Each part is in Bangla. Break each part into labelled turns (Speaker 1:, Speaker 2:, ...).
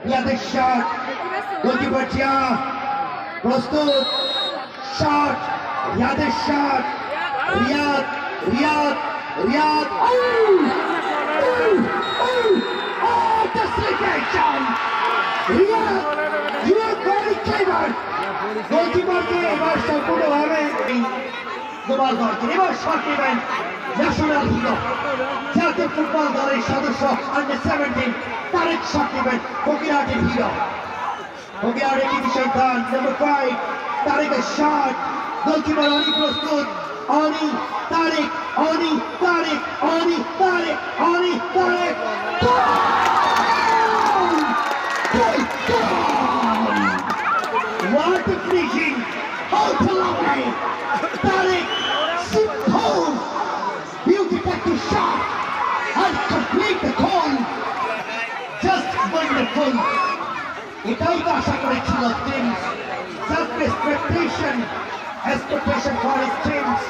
Speaker 1: রিয়াদের শট, গোলকিপার জিয়া প্রস্তুত, শট, রিয়াদের shot, Riyad Riyad Riyad, destination, Riyad, you are very clever. গোলকিপারকে এবার সম্পূর্ণভাবে গোল করছেন। এবার শট নেবেন ন্যাশনাল হিরো জাতীয় ফুটবল দলের সদস্য আন্ডার 17 তারেক, শট নেবেন ফকিরহাটের হিরো, ফকিরহাটের কৃতি সন্তান নম্বর 5 তারেকের শট, গোলকিপার অনি প্রস্তুত, অনি তারেক, অনি তারেক, অনি তারেক, অনি Tarique, what a finishing, how to love it, Tariq, simple, beautiful shot, and complete the goal, just wonderful. এটাই তো আশা করেছিল team, just expectation for his teams,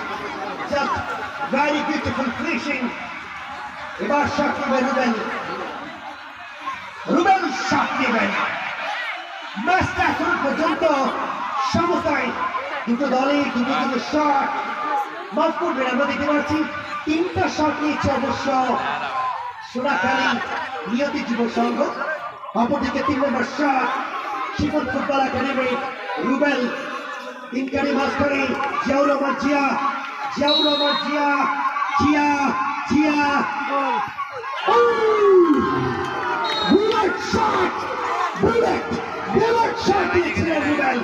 Speaker 1: just very beautiful finishing. এবার শট নেবেন রুবেল, শট নেবেন। ম্যাচটা এখন পর্যন্ত সমতায়, দুটো দলে দুটো শট, মাফ করবেন আমরা দেখতে পাচ্ছি 3টা শট নিয়েছে অবশ্য সোনাখালী নিয়তি যুব সংঘ, অপরদিকে 3 নম্বর শট শিবন ফুটবল একাডেমি রুবেল, 3 মাস্টারি Ziaur Rahman Zia, Ziaur Rahman Zia, Zia Zia, bullet shot, bullet shot দিয়েছিলেন রুবেল,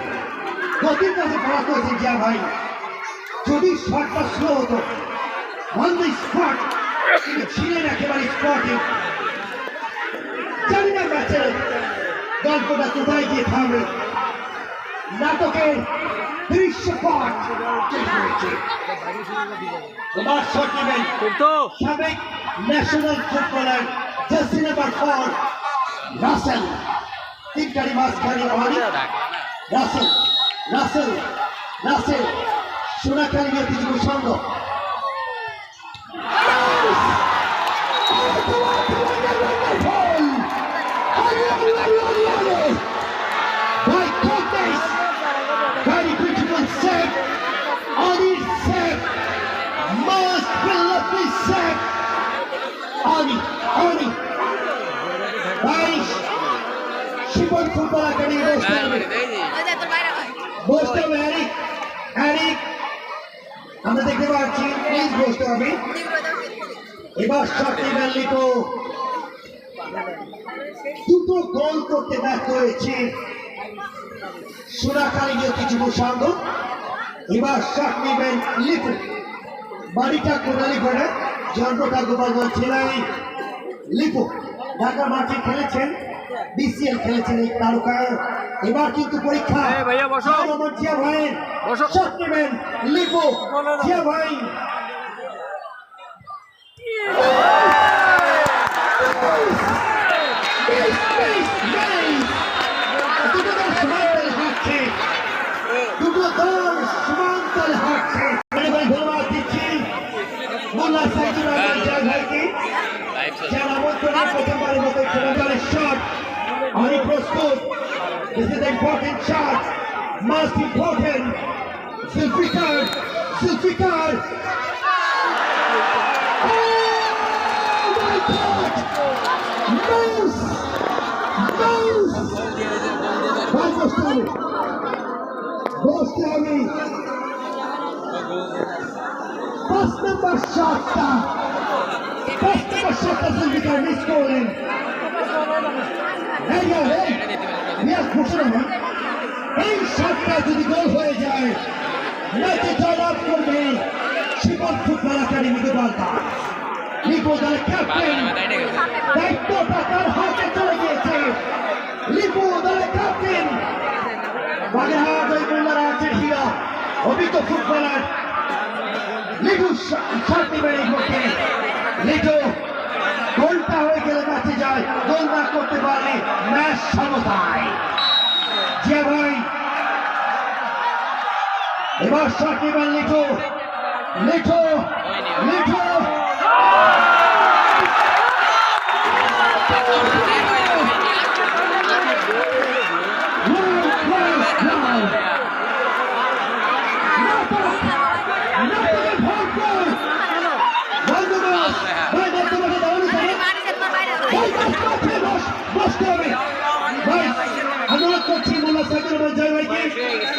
Speaker 1: গতির কাছে পড়াতে হয়েছে জিয়া ভাই, যদি শটটা স্লো হতো অন দ্য স্পট, তিনি ছিলেন একেবারে স্পটে। জানি না ম্যাচের গল্পটা কোথায় গিয়ে থামবে, নাটকের দৃশ্যপট হয়েছে। এবার শট নেবেন সাবেক national footballer jersey number 4 Rasel, 3 মাঝখানে রাসেল, রাসেল, রাসেল, সোনাখালী নিয়তি যুব সংঘ, very beautiful save, Oni save, most beloved save, Oni, Barish, Shibon Football Academy, বসতে হবে হ্যারিক, আমরা দেখতে পাচ্ছি, প্লিজ বসতে হবে। এবার শট নেবেন লিটো, দুটো গোল করতে ব্যর্থ হয়েছে সোনাখালী নিয়তি যুব সংঘ। এবার শট নেবেন লিটু, বাড়িটা কোনালি করে, জন্মটা গোপালগঞ্জ জেলায়, লিপু ঢাকা মাঠে খেলেছেন, বিসিএল খেলেছেন এই তারকা। এবার কিন্তু পরীক্ষা জিয়া ভাইয়ের, শট নেবেন লিপু, জিয়া ভাই, দুটো দল সমান্তরাল হাঁটছে। ধন্যবাদ দিচ্ছি মোল্লা সাইদুর রহমান জিয়া ভাইকে, যার আমন্ত্রণে প্রথমবারের মতো খেলা দলের শট, আমি প্রস্তুত। This is an important shot, most important. Zulfikar, Zulfikar. Oh my God! Moose, Moose. বসতে হবে। 5 নম্বর শটটা Zulfikar মিস করলেন। এই শটটা যদি গোল হয়ে যায়, ম্যাচে জয়লাভ করবে শিবন ফুটবল একাডেমি দলটা। লিপু দলের ক্যাপ্টেন, দায়িত্বটা তার হাতে চলে গিয়েছে। লিপু দলের ক্যাপ্টেন, বাগেরহাট ওই মোল্লারহাটের হিরো, অভিজ্ঞ ফুটবলার লিটু শট নেবেন এই মুহূর্তে। লিটু গোলটা হয়ে গেলে ম্যাচে যায়, গোল না করতে পারলে ম্যাচ সমতায়। জিয়া ভাই এবার শট নেবেন লিটু, লিটু, লিটু, দাও নাটকের ভরপুর বন্ধুগণ ভাই বর্তমানে দাঁড়ানো যাবে বসতে হবে ভাই অনুরোধ করছি মোল্লা সাইদুর রহমান জয় ভাইকে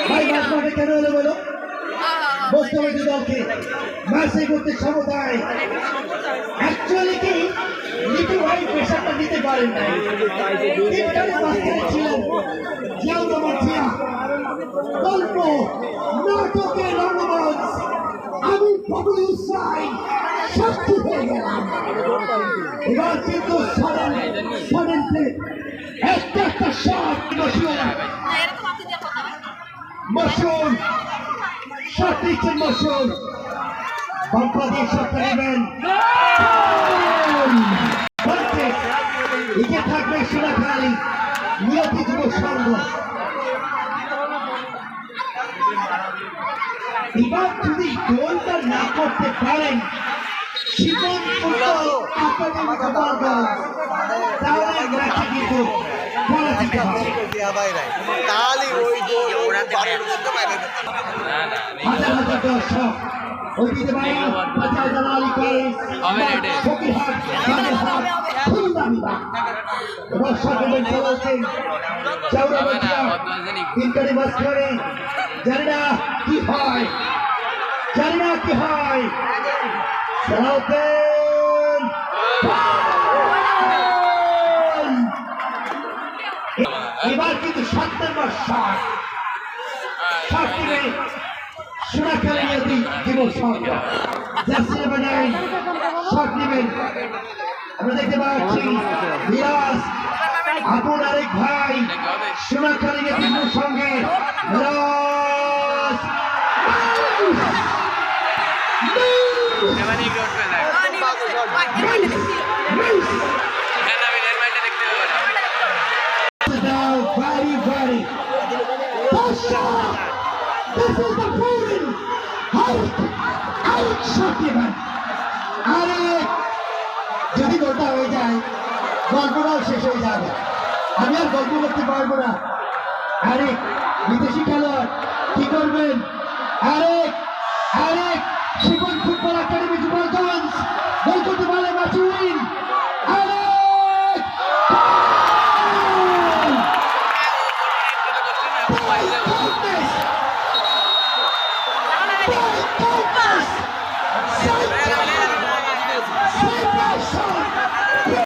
Speaker 1: ভাই মাঝ মাঠে কেন এলো বলো বসতে হবে যে দলকে ম্যাচে করতে সমতায় অ্যাকচুয়ালি কি লিটু ভাই প্রেশারটা নিতে পারেন না তিনটারে মাঝখানে ছিলেন জিয়াউর রহমান জিয়া গল্প নাটকের রঙ্গমঞ্চ আমি ফখরুল হুসাইন সাক্ষী হয়ে গেলাম এবার কিন্তু সাডেন প্লেট একটা শট মশুর শট দিচ্ছেন মশুর বাম্পা দিয়ে শটটা নেবেন এগিয়ে থাকবে সোনাখালী নিয়তি যুব সংঘ এবার যদি গোলটা না করতে পারেন শিবন একাডেমি গোপালগঞ্জ তাহলে ম্যাচে কিন্তু পরাজিত হবে
Speaker 2: তাহলে ওই
Speaker 1: হাজার হাজার দর্শক ওইদিকে বাইরে বাজার জানালি করে ফকিরহাট বাগেরহাট খুলনা বিভাগ এবার সকলে চলছেন চৌরাবাড়িয়া তিনটারি মাঝখানে জানি না কি হয় সালাউদ্দিন এবার কিন্তু 7 নম্বর শট নেবে সোনাখালী নিয়তি যুব সংঘ জার্সি নাম্বার 9 শট নেবেন আমরা দেখতে পাচ্ছি মিরাজ আপন আরেক ভাই সোনাখালী নিয়তি যুব সংঘের মিরাজ যদি গোলটা হয়ে যায় গল্পটাও শেষ হয়ে যাবে আমি আর গল্প করতে পারবো না আরে বিদেশি খেলোয়াড় কি করবেন আরে